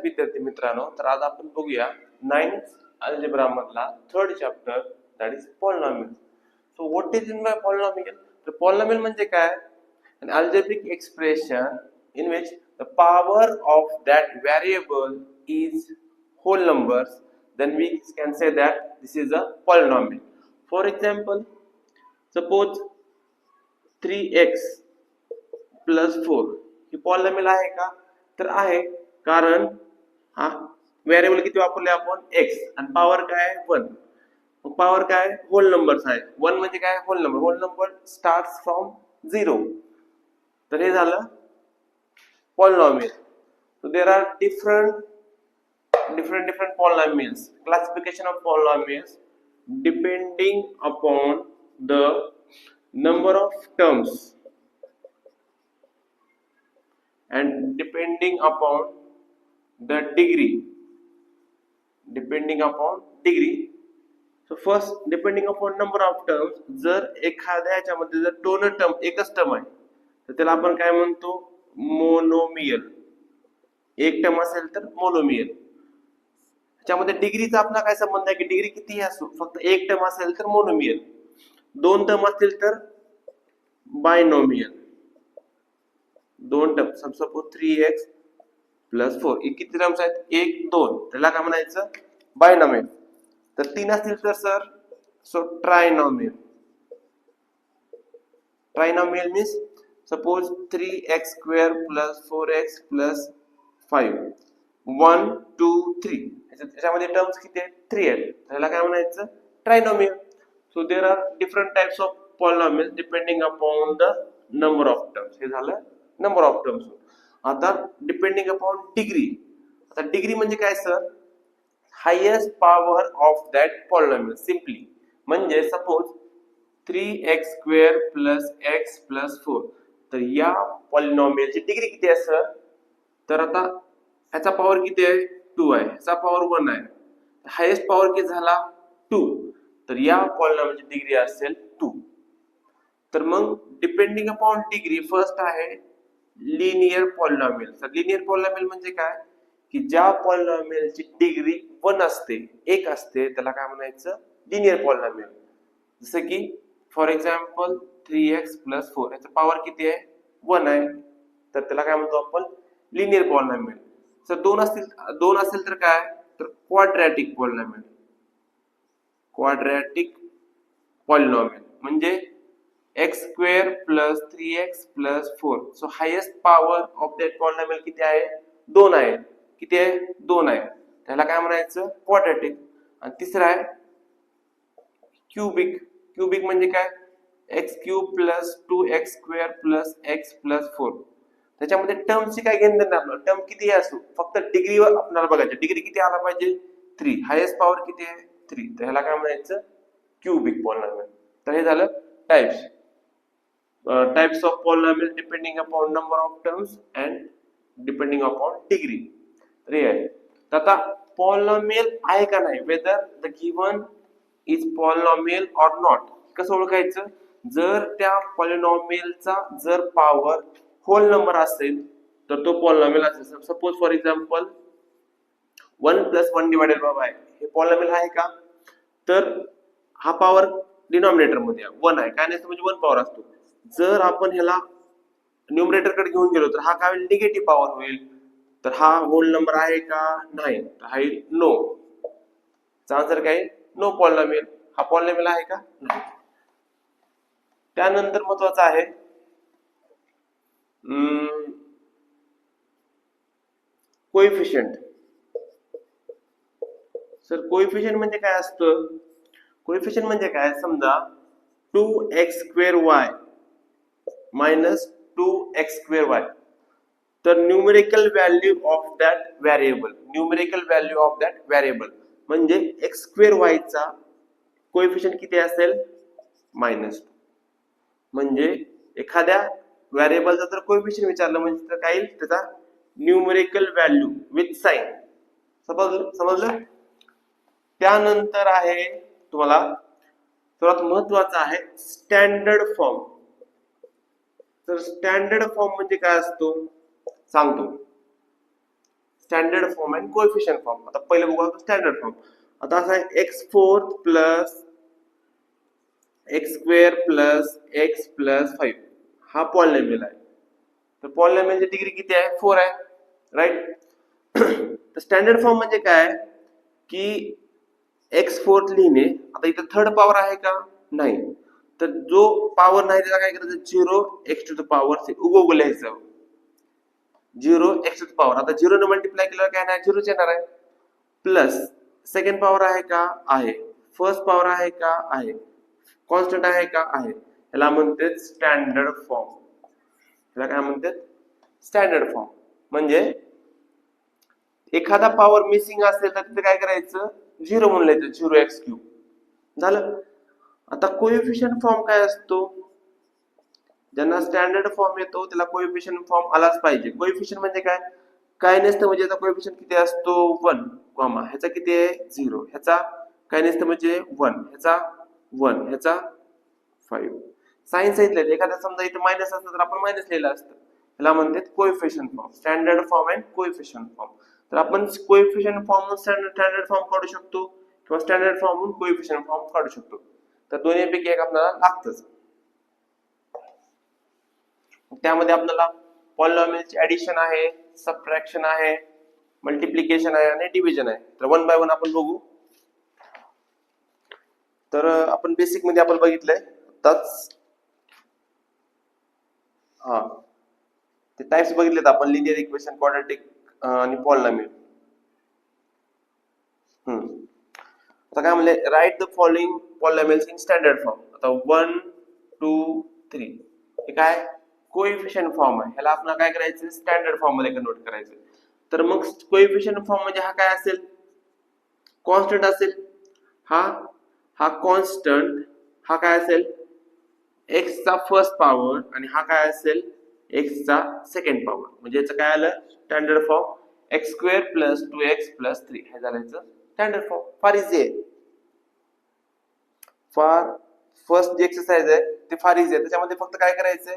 विद्यार्थी मित्रांनो, तर आज आपण बघूया 9th अल्जेब्रा मधला third chapter, that is polynomial. So what is in by polynomial? तर पॉलिनॉमियल म्हणजे काय? an algebraic expression in which the power of that variable is whole numbers, then we can say that this is a polynomial. For example, suppose 3x plus 4 he polynomial आहे का? तर आहे, कारण हा variable किती वापरले आपण? x, आणि पॉवर काय आहे? 1. मग पॉवर काय? होल नंबर्स आहे. 1 म्हणजे काय? Whole number. Whole number starts from 0. तर हे झालं polynomial. So there are different polynomials, classification of polynomials depending upon the number of terms and depending upon the degree. So first, depending upon number of terms, जर एखाद्या ह्याच्यामध्ये जर दोन term एकच term आहे तर त्याला आपण काय म्हणतो? मोनोमियल. एक टर्म असेल तर मोनोमियल. त्याच्यामध्ये डिग्रीचा आपला काय संबंध आहे की डिग्री कितीही असो, फक्त एक टर्म असेल तर मोनोमियल, दोन टर्म असतील तर बायनोमियल. दोन टर्म, सपोज 3x plus 4 हे किती टर्म्स आहेत? 1 2, त्याला काय म्हणायचं? बायनोमियल. तर तीन असतील तर sir so trinomial. Trinomial means suppose 3x square plus 4x plus 5 1 2 3, याच्यामध्ये टर्म्स किती आहेत? 3 आहेत. त्याला काय म्हणायचं? Trinomial. So there are different types of polynomials depending upon the number of terms. हे झालं नंबर ऑफ टर्म्स. आता डिपेंडिंग अपॉन डिग्री. आता डिग्री म्हणजे काय sir? Highest power of that polynomial. Simply म्हणजे suppose 3x square plus x plus 4, तर या पॉलिनॉमियलची degree किती आहे सर? तर आता ह्याचा पॉवर किती आहे? 2 आहे. ह्याचा पॉवर 1 आहे. हायेस्ट पॉवर किती झाला? 2. तर या पॉलिनॉमियलची डिग्री असेल 2. तर मग डिपेंडिंग अपॉन डिग्री फर्स्ट आहे लिनियर पॉलिनॉमियल. तर लिनियर पॉलिनॉमियल म्हणजे काय? की ज्या पॉलिनॉमियलची डिग्री 1 असते, 1 असते, त्याला काय म्हणायचं? Linear polynomial. जसं की फॉर एक्झाम्पल 3x plus 4, याचा पॉवर किती आहे? 1 आहे. तर त्याला काय म्हणतो आपण? Linear polynomial. जर दोन असेल तर काय? तर क्वाड्रॅटिक पॉलिनॉमियल. क्वाड्रॅटिक पॉलिनॉमियल म्हणजे x square plus 3x plus 4. So highest power of that polynomial किती आहे? 2 आहे. किती आहे? 2 आहे. त्याला काय म्हणायचं? क्वाड्रॅटिक. आणि तिसरा आहे क्यूबिक. क्यूबिक म्हणजे काय? x cube plus 2x square plus x plus 4. त्याच्यामध्ये टर्मची काय घेणं देणं आपलं? टर्म किती असो, फक्त डिग्रीवर आपल्याला बघायचं. डिग्री किती आला पाहिजे? 3. हायेस्ट पॉवर किती आहे? 3. तर ह्याला काय म्हणायचं? Cubic polynomial. तर हे झालं types of polynomial depending upon number of terms and depending upon degree. तर हे आहे. तर आता पॉलिनॉमियल आहे का नाही, whether the given is polynomial or not, कसं ओळखायचं? जर त्या पॉलिनॉमियलचा जर पॉवर होल नंबर असेल तर तो पॉलिनॉमियल असेल. Suppose for example 1 plus 1 divided by y हे पॉलिनॉमियल आहे का? तर हा पॉवर डिनॉमिनेटर मध्ये 1 आहे. काय नसतं म्हणजे 1 पॉवर असतो. जर आपण ह्याला न्यूमरेटर कडे घेऊन गेलो तर हा काय होईल? निगेटिव्ह पॉवर होईल. तर हा होल नंबर आहे का? नाही. तर हा येईल नो. आन्सर काय? No polynomial. हा पॉलिनॉमियल आहे का? नाही. त्यानंतर महत्वाचं आहे कोएफिशियंट. सर कोएफिशियंट म्हणजे काय असतं? कोएफिशियंट म्हणजे काय? समजा 2x square y minus 2x square y, तर numerical value of that variable. Numerical value of that variable म्हणजे x square y चा कोएफिशियंट किती असेल? -2. म्हणजे एखाद्या व्हेरिएबलचा जर कोएफिशियंट विचारलं म्हणजे तर काय येईल? त्याचा न्यूमेरिकल व्हॅल्यू विथ साइन. समजलं? त्यानंतर आहे तुम्हाला सर्वात महत्वाचं आहे स्टँडर्ड फॉर्म. तर स्टँडर्ड फॉर्म म्हणजे काय असतो सांगतो. स्टँडर्ड फॉर्म आणि कोएफिशियंट फॉर्म. आता पहिले बघू स्टँडर्ड फॉर्म. आता असा आहे x4 plus x² plus x plus 5 हा पॉलिनॉमियल आहे. तर पॉलिनॉमियलची डिग्री किती आहे 4 आहे राईट. तर स्टँडर्ड फॉर्म म्हणजे काय की x4 लिहिणे. आता इथं थर्ड पॉवर आहे का नाही, तर जो पॉवर नाही त्याला काय करायचं 0x⁴ उगवलं लिहायचं 0x⁴. आता 0 ने मल्टिप्लाय केल्यावर काय नाही 0च येणार आहे. प्लस सेकंड पॉवर आहे का आहे, फर्स्ट पॉवर आहे का आहे, कॉन्स्टंट आहे का आहे. याला म्हणतात स्टँडर्ड फॉर्म. याला काय म्हणतात स्टँडर्ड फॉर्म. म्हणजे एखादा पॉवर मिसिंग असेल तर तिथे काय करायचं 0 म्हणून लिहायचं 0x³ झालं. आता कोएफिशियंट फॉर्म काय असतो, ज्यांना स्टँडर्ड फॉर्म येतो त्याला कोएफिशियंट फॉर्म आलाच पाहिजे. कोएफिशियंट म्हणजे काय, काय नसतं म्हणजे याचा कोएफिशियंट किती असतो 1, ह्याचा किती आहे 0, ह्याचा काय नसतं म्हणजे 1, ह्याचा 1, ह्याचा 5. साइन सांगितलं एखादा समजा इथे मायनस असतं तर आपण मायनस लिहिलं असतं. याला म्हणतात coefficient form, standard form and coefficient form. तर आपण कोएफिशियंट फॉर्म स्टँडर्ड फॉर्म काढू शकतो किंवा स्टँडर्ड फॉर्म कोएफिशियंट फॉर्म काढू शकतो. तर दोन्हीपैकी एक आपल्याला लागतच. त्यामध्ये आपल्याला पॉलिनॉमियलची ऍडिशन आहे, सबट्रॅक्शन आहे, मल्टिप्लिकेशन आहे आणि डिव्हिजन आहे. तर वन बाय वन आपण बघू. तर आपण बेसिक मध्ये आपण बघितलंय आताच ते टाइप्स बघितलेत आपण, लिनियर इक्वेशन, क्वाड्रॅटिक आणि पॉलिनॉमियल. आता काय म्हणले write the following polynomials in standard form. आता 1 2 3 हे काय कोएफिशियंट फॉर्म आहे. ह्याला आपण काय करायचं स्टँडर्ड फॉर्म मध्ये कन्वर्ट करायचं. तर मग कोएफिशियंट फॉर्म म्हणजे हा काय असेल कॉन्स्टंट असेल. हा कॉन्स्टंट हा काय असेल x चा फर्स्ट पॉवर आणि हा काय असेल x चा सेकंड पॉवर. म्हणजे याचं काय आलं standard form x² plus 2x plus 3 हे झालं स्टँडर्ड फॉर्म. फार इझी आहे. फार फर्स्ट जे एक्सरसाइज आहे ते फार इझी आहे. त्याच्यामध्ये फक्त काय करायचंय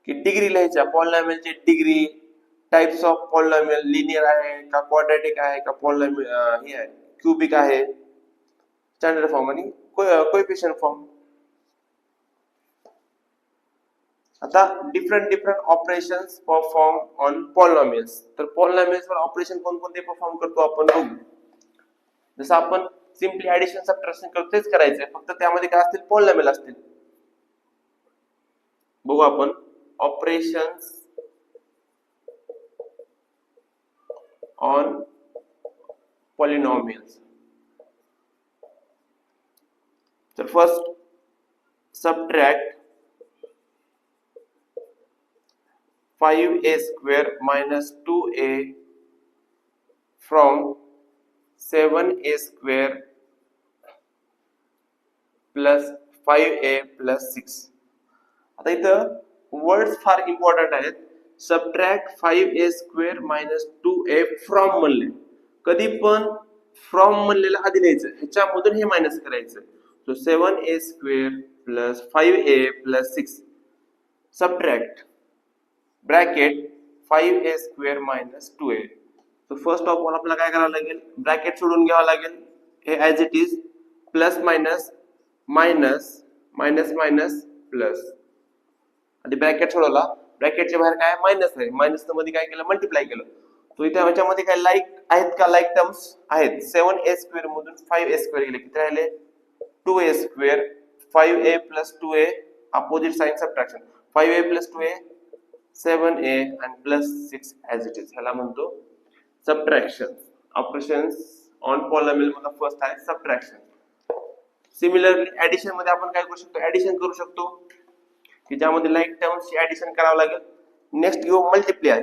की डिग्री लिहायच्या पॉलिनॉमियलची degree, types of polynomial, linear आहे का क्वाड्रॅटिक आहे का पॉलिनॉमियल हे आहे क्यूबिक आहे, स्टँडर्ड फॉर्म आणि कोएफिशियंट फॉर्म. आता different operations perform on polynomials. तर पॉलिनॉमियल्स वर ऑपरेशन कोणकोणते परफॉर्म करतो आपण बघू. जसं आपण सिम्पली ऍडिशन सबट्रॅक्शन करतो तेच करायचंय, फक्त त्यामध्ये काय असतील पॉलिनॉमियल असतील. बघू आपण ऑपरेशन्स ऑन पॉलिनॉमियल्स. तर first subtract 5a² minus 2a from 7a² plus 5a plus 6. आता इथं वर्ड्स फार इम्पॉर्टंट आहेत. Subtract 5a² minus 2a from म्हणले, कधी पण फ्रॉम म्हणलेलं आधी लिहायचं, ह्याच्यामधून हे मायनस करायचं. So 7a² plus 5a plus 6 subtract bracket 5a² minus 2a. तर फर्स्ट ऑफ ऑल आपल्याला काय करावं लागेल ब्रॅकेट सोडून घ्यावं लागेल. हे as it is plus minus minus minus minus plus आणि ब्रॅकेट सोडवला. ब्रॅकेटच्या बाहेर काय मायनस आहे, मायनस मध्ये काय केलं मल्टिप्लाय केलं. तो इथे ह्याच्यामध्ये काय लाईक आहेत का, लाईक टर्म्स आहेत. 7a² मधून 5a² गेले किती राहिले 2a². 5a plus 2a opposite sign subtraction 5a plus 2a 7a and plus 6 as it is. ह्याला म्हणतो सबट्रॅक्शन. ऑपरेशन्स ऑन पॉलिनॉमियल मध्ये फर्स्ट आहे सबट्रॅक्शन. सिमिलरली ऍडिशन मध्ये आपण काय करू शकतो ऍडिशन करू शकतो की ज्यामध्ये लाईक टर्म्सची ऍडिशन करावं लागेल. नेक्स्ट घेऊ मल्टिप्लाय.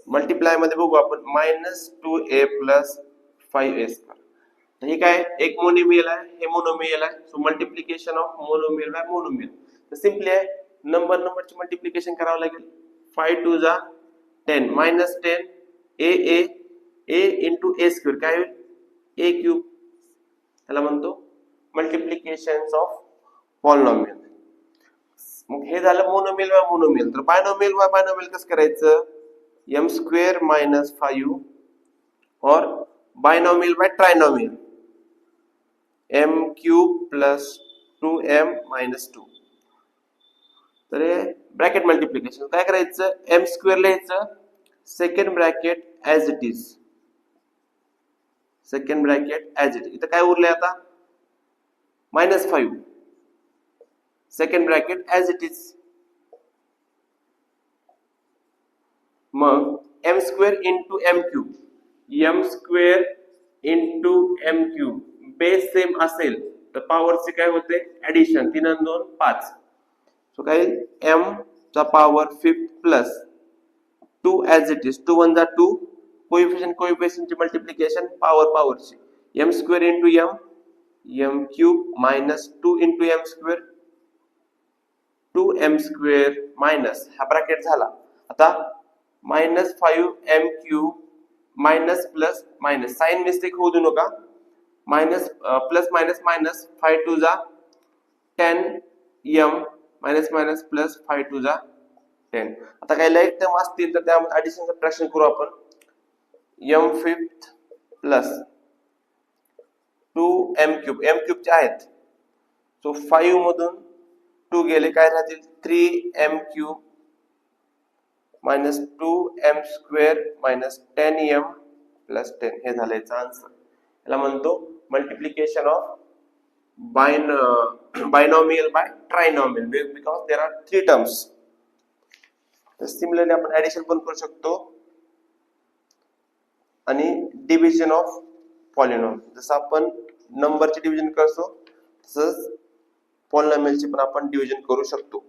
मल्टिप्लाय मध्ये बघू आपण -2a plus 5a². हे काय एक मोनोमियल आहे, हे मोनोमियल आहे. So multiplication of monomial by monomial. तर सिंपली आहे नंबरची मल्टिप्लिकेशन करावं लागेल. 5 2 जा 10 -10 a into a² काय होईल a³. त्याला म्हणतो मल्टिप्लिकेशन्स ऑफ पॉलिनॉमियल. मग हे झालं मोनोमियल बाय मोनोमियल. तर बायनोमियल बाय बायनोमियल कसं करायचं? m स्क्वेअर मायनस 5 और binomial by trinomial m cube plus 2m minus 2. तर हे ब्रॅकेट मल्टिप्लिकेशन काय करायचं? m स्क्वेअर लिहायचं, second bracket as it is, second bracket as it is. इथं काय उरलंय आता? -5, second bracket as it is. मग m square into m cube, m square into m cube base same असेल तर पॉवरचे काय होते? ऍडिशन. 3 आणि 2 5. सो काय m चा power 5 plus 2 as it is, 2 1 जा 2, कोएफिशिएंट ची मल्टिप्लिकेशन पॉवरची, m square into m cube minus 2 into m square, 2m square minus हा ब्रॅकेट झाला. आता -5m cube minus plus minus, sign mistake होऊ देऊ नका. मायनस प्लस मायनस मायनस, 5 2 जा 10m मायनस मायनस प्लस 5 2 जा 10. आता काही लाईक टर्म असतील तर त्यामध्ये ऍडिशन सबट्रॅक्शन करू आपण. m fifth plus 2m cube, m cube चे आहेत, सो 5 मधून 2 गेले, काय राहतील? 3m cube minus 2m square minus 10m plus 10. हे झालं याचा आन्सर. याला म्हणतो multiplication of binomial by trinomial, because there are 3 terms. तर सिमिलरली आपण ऍडिशन पण करू शकतो आणि डिव्हिजन ऑफ पॉलिनॉमियल. जसं आपण नंबरचे डिव्हिजन करतो तसंच पॉलिनॉमियलचे पण आपण डिव्हिजन करू शकतो.